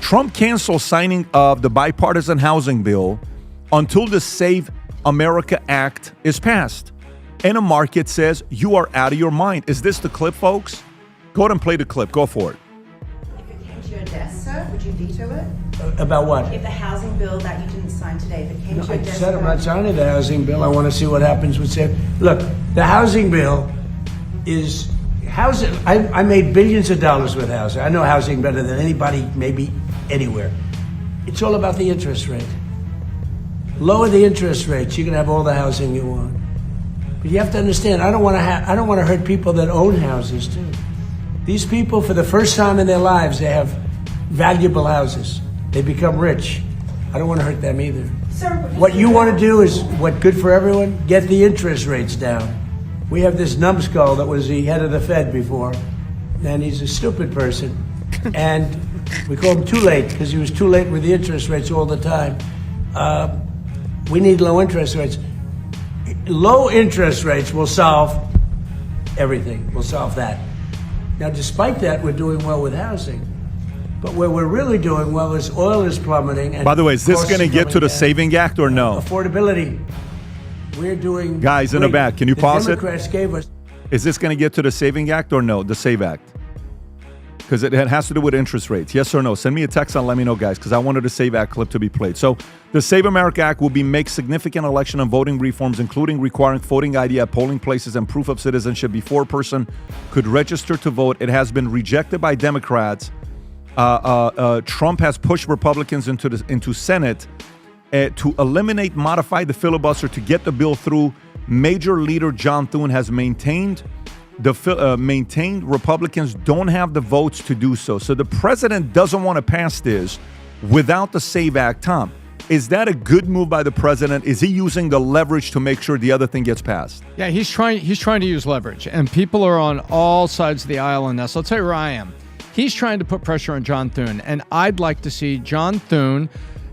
Trump canceled signing of the bipartisan housing bill until the Save America Act is passed. And a market says, you are out of your mind. Is this the clip, folks? Go ahead and play the clip. Go for it. If it came to your desk, sir, would you veto it? About what? If the housing bill that you didn't sign today, if it came to your I desk... said I'm not signing the housing bill. I want to see what happens with it. Look, the housing bill is... Housing. I made billions of dollars with housing. I know housing better than anybody, maybe anywhere. It's all about the interest rate. Lower the interest rates, you can have all the housing you want. But you have to understand, I don't want to hurt people that own houses too. These people, for the first time in their lives, they have valuable houses. They become rich. I don't want to hurt them either. Sir, what you want to do is what good for everyone? Get the interest rates down. We have this numbskull that was the head of the Fed before, and he's a stupid person. And we call him too late because he was too late with the interest rates all the time. We need low interest rates. Low interest rates will solve everything. We'll solve that. Now, despite that, we're doing well with housing. But where we're really doing well is oil is plummeting. And by the way, is this going to get to the Saving Act or no? Affordability. We're doing... Guys in the back, can you pause it? The Democrats gave us... Is this going to get to the Saving Act or no? The SAVE Act. Because it has to do with interest rates. Yes or no? Send me a text and let me know, guys, because I wanted the SAVE Act clip to be played. So the Save America Act will make significant election and voting reforms, including requiring voting ID at polling places and proof of citizenship before a person could register to vote. It has been rejected by Democrats. Trump has pushed Republicans into Senate to modify the filibuster to get the bill through. Major Leader John Thune has maintained Republicans don't have the votes to do so. So the president doesn't want to pass this without the SAVE Act. Tom, is that a good move by the president? Is he using the leverage to make sure the other thing gets passed? Yeah, he's trying to use leverage, and people are on all sides of the aisle on this. I'll tell you where I am. He's trying to put pressure on John Thune, and I'd like to see John Thune,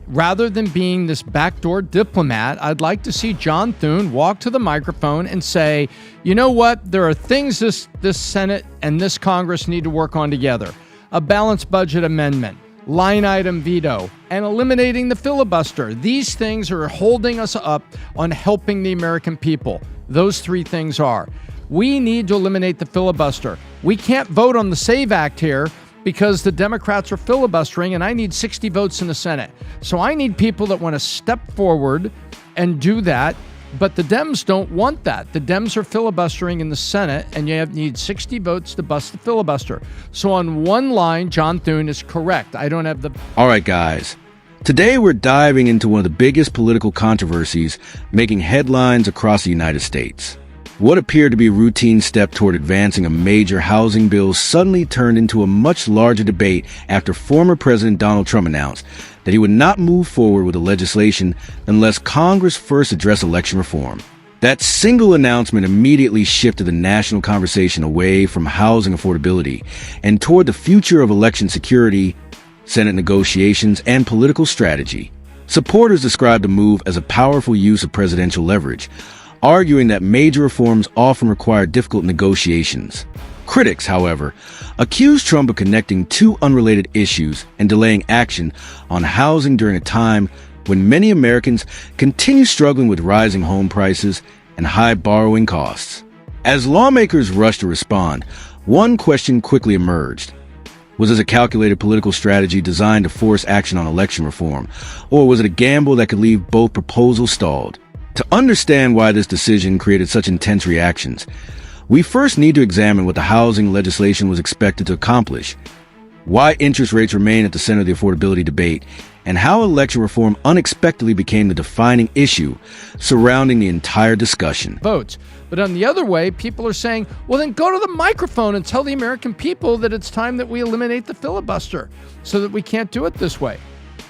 rather than being this backdoor diplomat, I'd like to see John Thune walk to the microphone and say, you know what, there are things this Senate and this Congress need to work on together. A balanced budget amendment, line item veto, and eliminating the filibuster. These things are holding us up on helping the American people. Those three things are. We need to eliminate the filibuster. We can't vote on the SAVE Act here because the Democrats are filibustering, and I need 60 votes in the Senate. So I need people that want to step forward and do that, but the Dems don't want that. The Dems are filibustering in the Senate, and you need 60 votes to bust the filibuster. So on one line, John Thune is correct. I don't have the... All right, guys. Today we're diving into one of the biggest political controversies making headlines across the United States. What appeared to be a routine step toward advancing a major housing bill suddenly turned into a much larger debate after former President Donald Trump announced that he would not move forward with the legislation unless Congress first addressed election reform. That single announcement immediately shifted the national conversation away from housing affordability and toward the future of election security, Senate negotiations, and political strategy. Supporters described the move as a powerful use of presidential leverage, arguing that major reforms often require difficult negotiations. Critics, however, accused Trump of connecting two unrelated issues and delaying action on housing during a time when many Americans continue struggling with rising home prices and high borrowing costs. As lawmakers rushed to respond, one question quickly emerged. Was this a calculated political strategy designed to force action on election reform, or was it a gamble that could leave both proposals stalled? To understand why this decision created such intense reactions, we first need to examine what the housing legislation was expected to accomplish, why interest rates remain at the center of the affordability debate, and how election reform unexpectedly became the defining issue surrounding the entire discussion. Votes. But on the other way, people are saying, well, then go to the microphone and tell the American people that it's time that we eliminate the filibuster so that we can't do it this way.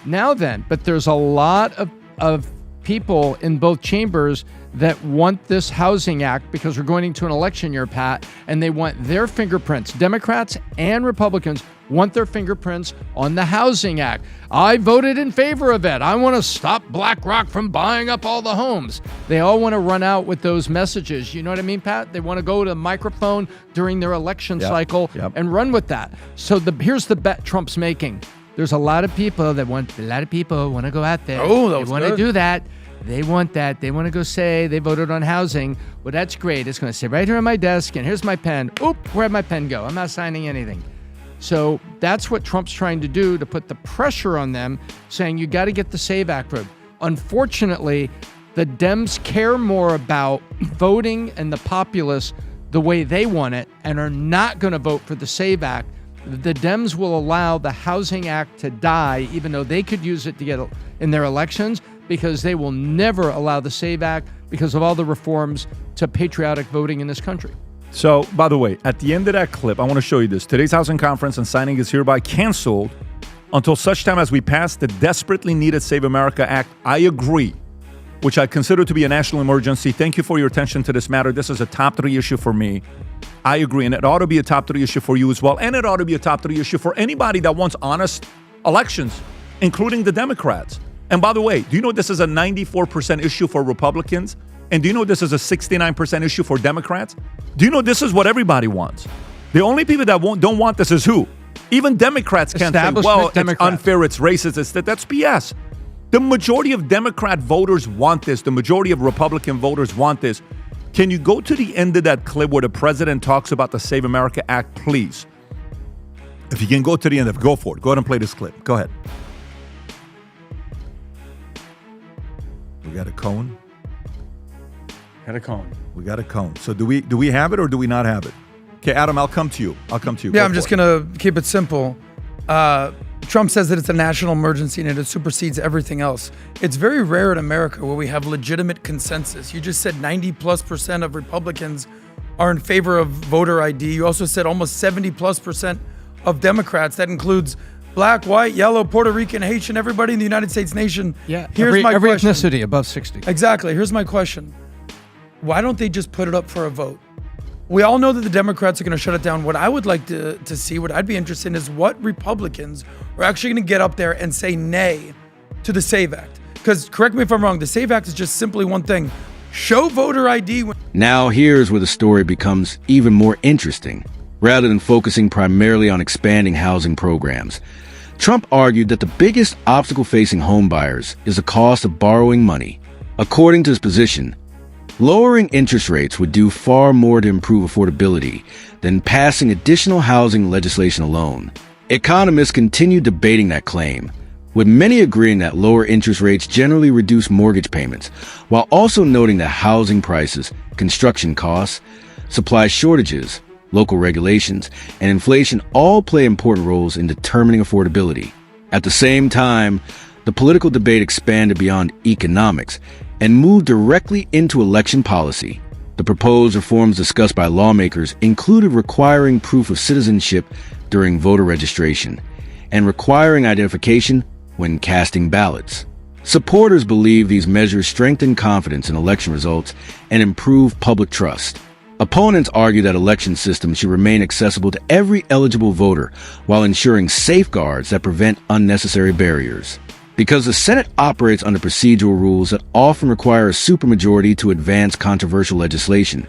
Now then, but there's a lot of people in both chambers that want this housing act because we're going into an election year, Pat, and they want their fingerprints. Democrats and Republicans want their fingerprints on the housing act. I voted in favor of it. I want to stop BlackRock from buying up all the homes. They all want to run out with those messages. You know what I mean, Pat? They want to go to the microphone during their election cycle and run with that. So here's the bet Trump's making. there's a lot of people want to go out there. Oh, that was they want to good. do that. They want that. They want to go say they voted on housing. Well, that's great. It's going to sit right here on my desk, and here's my pen. Oop, where'd my pen go? I'm not signing anything. So that's what Trump's trying to do, to put the pressure on them, saying you got to get the SAVE Act vote. Unfortunately, the Dems care more about voting and the populace the way they want it and are not going to vote for the SAVE Act. The Dems will allow the Housing Act to die, even though they could use it to get in their elections, because they will never allow the SAVE Act because of all the reforms to patriotic voting in this country. So, by the way, at the end of that clip, I want to show you this. Today's housing conference and signing is hereby canceled until such time as we pass the desperately needed Save America Act. I agree, which I consider to be a national emergency. Thank you for your attention to this matter. This is a top 3 issue for me. I agree, and it ought to be a top 3 issue for you as well, and it ought to be a top 3 issue for anybody that wants honest elections, including the Democrats. And by the way, do you know this is a 94% issue for Republicans? And do you know this is a 69% issue for Democrats? Do you know this is what everybody wants? The only people that don't want this is who? Even Democrats can't say, well, it's unfair, it's racist, that's BS. The majority of Democrat voters want this. The majority of Republican voters want this. Can you go to the end of that clip where the president talks about the Save America Act, please? If you can go to the end of it, go for it. Go ahead and play this clip. Go ahead. We got a cone. We got a cone. So do we have it or do we not have it? Okay, Adam, I'll come to you. Yeah, I'm just going to keep it simple. Trump says that it's a national emergency and it supersedes everything else. It's very rare in America where we have legitimate consensus. You just said 90+% of Republicans are in favor of voter ID. You also said almost 70+% of Democrats. That includes black, white, yellow, Puerto Rican, Haitian, everybody in the United States nation. Yeah, Here's my every question. ethnicity above 60. Exactly. Here's my question. Why don't they just put it up for a vote? We all know that the Democrats are going to shut it down. What I would like to see, what I'd be interested in, is what Republicans are actually going to get up there and say nay to the SAVE Act. Because, correct me if I'm wrong, the SAVE Act is just simply one thing. Show voter ID. Now here's where the story becomes even more interesting. Rather than focusing primarily on expanding housing programs, Trump argued that the biggest obstacle facing homebuyers is the cost of borrowing money. According to his position, lowering interest rates would do far more to improve affordability than passing additional housing legislation alone. Economists continue debating that claim, with many agreeing that lower interest rates generally reduce mortgage payments, while also noting that housing prices, construction costs, supply shortages, local regulations, and inflation all play important roles in determining affordability. At the same time, the political debate expanded beyond economics and moved directly into election policy. The proposed reforms discussed by lawmakers included requiring proof of citizenship during voter registration and requiring identification when casting ballots. Supporters believe these measures strengthen confidence in election results and improve public trust. Opponents argue that election systems should remain accessible to every eligible voter while ensuring safeguards that prevent unnecessary barriers. Because the Senate operates under procedural rules that often require a supermajority to advance controversial legislation,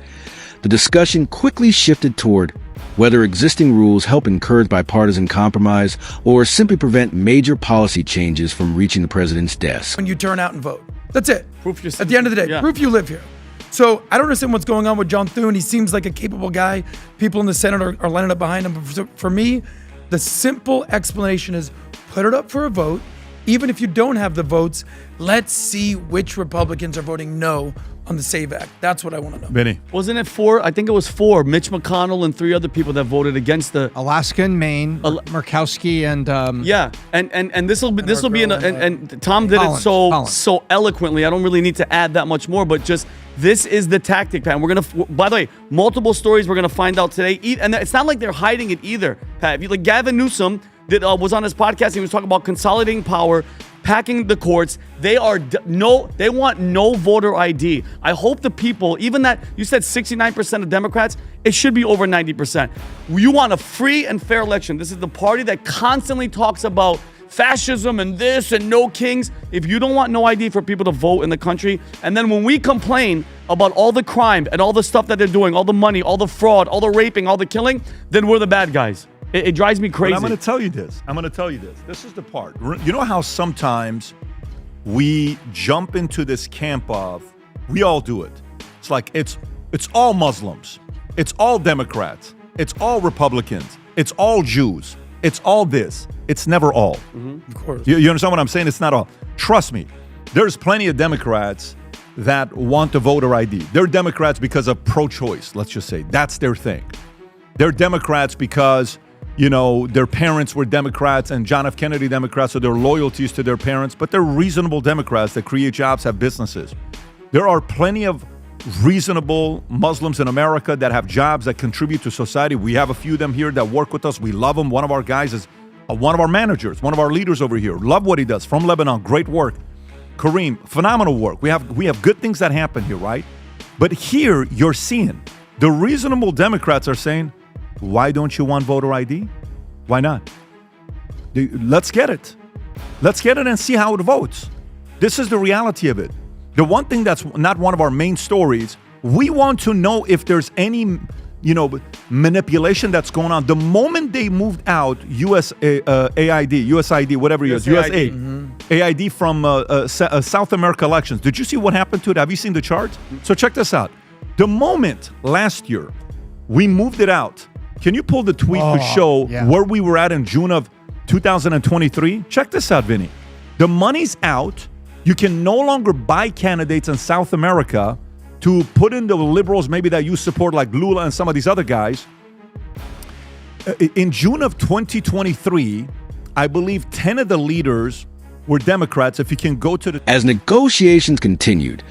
the discussion quickly shifted toward whether existing rules help encourage bipartisan compromise or simply prevent major policy changes from reaching the president's desk. When you turn out and vote. That's it. Proof you're At the end of the day, proof you live here. So I don't understand what's going on with John Thune. He seems like a capable guy. People in the Senate are lining up behind him. But for me, the simple explanation is put it up for a vote. Even if you don't have the votes, let's see which Republicans are voting no on the SAVE Act. That's what I want to know. Benny. Wasn't it 4? I think it was 4. Mitch McConnell and 3 other people that voted against the Alaska and Maine, Murkowski and yeah, and this will be and Tom did it so eloquently. I don't really need to add that much more, but just this is the tactic, Pat. And we're gonna, by the way, multiple stories we're gonna find out today, and it's not like they're hiding it either, Pat. If you like Gavin Newsom that was on his podcast, he was talking about consolidating power, packing the courts. They want no voter ID. I hope the people, even that you said 69% of Democrats, it should be over 90%. You want a free and fair election. This is the party that constantly talks about fascism and this and no kings. If you don't want no ID for people to vote in the country, and then when we complain about all the crime and all the stuff that they're doing, all the money, all the fraud, all the raping, all the killing, then we're the bad guys. It drives me crazy. But I'm going to tell you this. This is the part. You know how sometimes we jump into this camp of, we all do it. It's like it's all Muslims. It's all Democrats. It's all Republicans. It's all Jews. It's all this. It's never all. Of course. You understand what I'm saying? It's not all. Trust me. There's plenty of Democrats that want the voter ID. They're Democrats because of pro-choice, let's just say. That's their thing. They're Democrats because, their parents were Democrats and John F. Kennedy Democrats, so their loyalties to their parents, but they're reasonable Democrats that create jobs, have businesses. There are plenty of reasonable Muslims in America that have jobs that contribute to society. We have a few of them here that work with us. We love them. One of our guys is one of our managers, one of our leaders over here. Love what he does. From Lebanon, great work. Kareem, phenomenal work. We have good things that happen here, right? But here you're seeing the reasonable Democrats are saying, why don't you want voter ID? Why not? Let's get it. Let's get it and see how it votes. This is the reality of it. The one thing that's not one of our main stories, we want to know if there's any, manipulation that's going on. The moment they moved out USAID, whatever it is, AID from South America elections, did you see what happened to it? Have you seen the chart? So check this out. The moment last year we moved it out, can you pull the tweet to show where we were at in June of 2023? Check this out, Vinny. The money's out. You can no longer buy candidates in South America to put in the liberals maybe that you support, like Lula and some of these other guys. In June of 2023, I believe 10 of the leaders were Democrats. If you can go to the... As negotiations continued,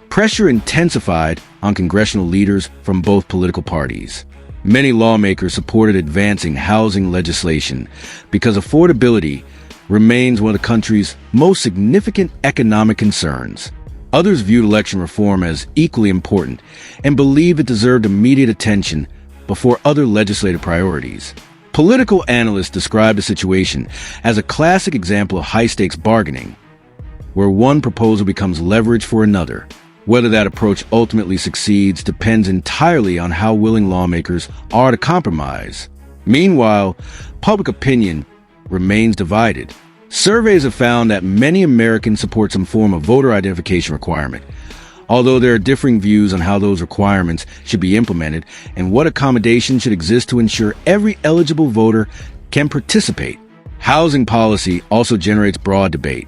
pressure intensified on congressional leaders from both political parties. Many lawmakers supported advancing housing legislation because affordability remains one of the country's most significant economic concerns. Others viewed election reform as equally important and believed it deserved immediate attention before other legislative priorities. Political analysts described the situation as a classic example of high-stakes bargaining, where one proposal becomes leverage for another. Whether that approach ultimately succeeds depends entirely on how willing lawmakers are to compromise. Meanwhile, public opinion remains divided. Surveys have found that many Americans support some form of voter identification requirement, although there are differing views on how those requirements should be implemented and what accommodations should exist to ensure every eligible voter can participate. Housing policy also generates broad debate,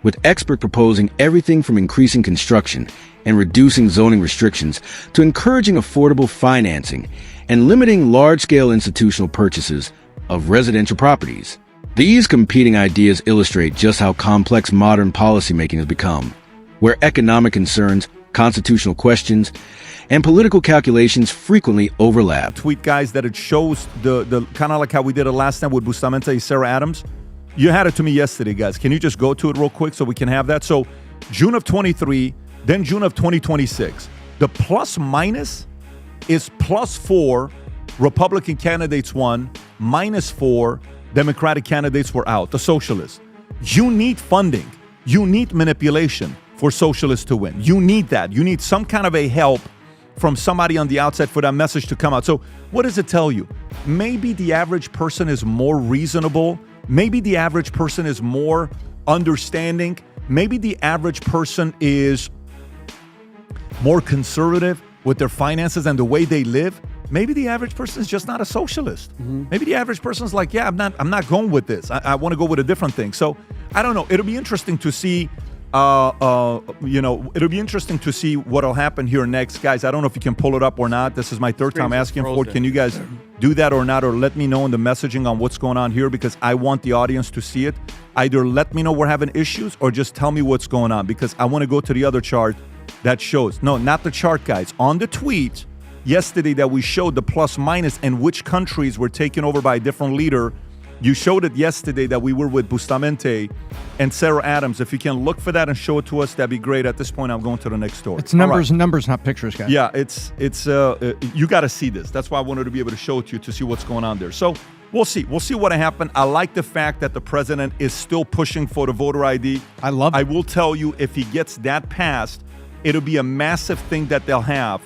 with experts proposing everything from increasing construction and reducing zoning restrictions to encouraging affordable financing and limiting large-scale institutional purchases of residential properties. These competing ideas illustrate just how complex modern policymaking has become, where economic concerns, constitutional questions, and political calculations frequently overlap. Tweet, guys, that it shows the kind of like how we did it last time with Bustamante and Sarah Adams. You had it to me yesterday, guys. Can you just go to it real quick so we can have that? So June of 23, then June of 2026. The plus minus is +4 Republican candidates won, -4 Democratic candidates were out, the socialists. You need funding. You need manipulation for socialists to win. You need that. You need some kind of a help from somebody on the outside for that message to come out. So what does it tell you? Maybe the average person is more reasonable. Maybe the average person is more understanding. Maybe the average person is more conservative with their finances and the way they live. Maybe the average person is just not a socialist. Maybe the average person is like, yeah, I'm not going with this. I want to go with a different thing. So I don't know. It'll be interesting to see. It'll be interesting to see what'll happen here next, guys. I don't know if you can pull it up or not. This is my third time asking for it. Can you guys do that or not, or let me know in the messaging on what's going on here, because I want the audience to see it. Either let me know we're having issues or just tell me what's going on, because I want to go to the other chart that shows. No, not the chart, guys. On the tweet yesterday that we showed the plus minus and which countries were taken over by a different leader. You showed it yesterday that we were with Bustamante and Sarah Adams. If you can look for that and show it to us, that'd be great. At this point, I'm going to the next story. It's numbers, numbers, not pictures, guys. Yeah, it's you got to see this. That's why I wanted to be able to show it to you to see what's going on there. So we'll see. We'll see what happened. I like the fact that the president is still pushing for the voter ID. I love it. I will tell you, if he gets that passed, it'll be a massive thing that they'll have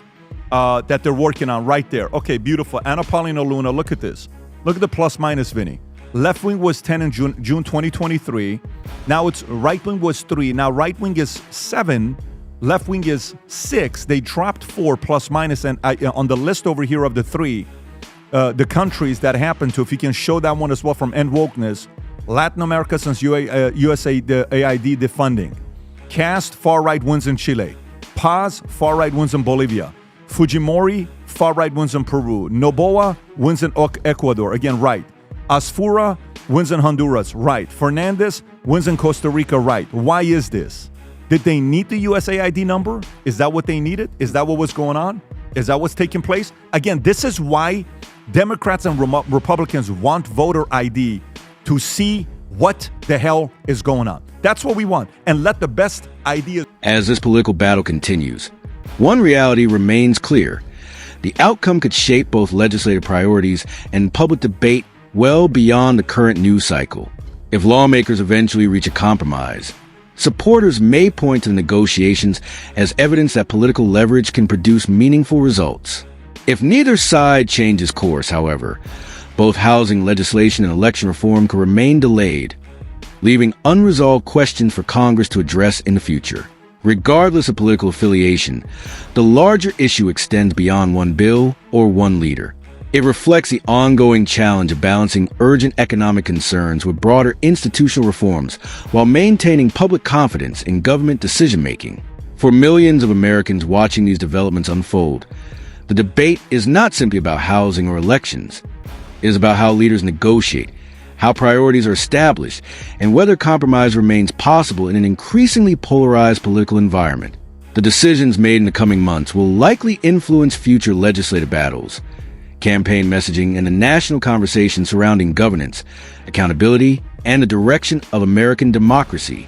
that they're working on right there. Okay, beautiful. Anna Paulina Luna, look at this. Look at the plus minus, Vinny. Left wing was 10 in June 2023. Now it's right wing was 3. Now right wing is 7. Left wing is 6. They dropped 4 plus minus. And on the list over here of the 3, the countries that happened to, if you can show that one as well from End Wokeness, Latin America since USA the AID defunding. Cast far right wins in Chile. Paz far right wins in Bolivia. Fujimori far right wins in Peru. Noboa wins in Ecuador. Again, right. Asfura wins in Honduras. Right. Fernandez wins in Costa Rica. Right. Why is this? Did they need the USAID number? Is that what they needed? Is that what was going on? Is that what's taking place? Again, this is why Democrats and Republicans want voter ID to see what the hell is going on. That's what we want. And let the best ideas. As this political battle continues, one reality remains clear. The outcome could shape both legislative priorities and public debate well beyond the current news cycle. If lawmakers eventually reach a compromise, supporters may point to the negotiations as evidence that political leverage can produce meaningful results. If neither side changes course, however, both housing legislation and election reform could remain delayed, leaving unresolved questions for Congress to address in the future. Regardless of political affiliation, the larger issue extends beyond one bill or one leader. It reflects the ongoing challenge of balancing urgent economic concerns with broader institutional reforms while maintaining public confidence in government decision-making. For millions of Americans watching these developments unfold, the debate is not simply about housing or elections. It is about how leaders negotiate, how priorities are established, and whether compromise remains possible in an increasingly polarized political environment. The decisions made in the coming months will likely influence future legislative battles, campaign messaging, and the national conversation surrounding governance, accountability, and the direction of American democracy.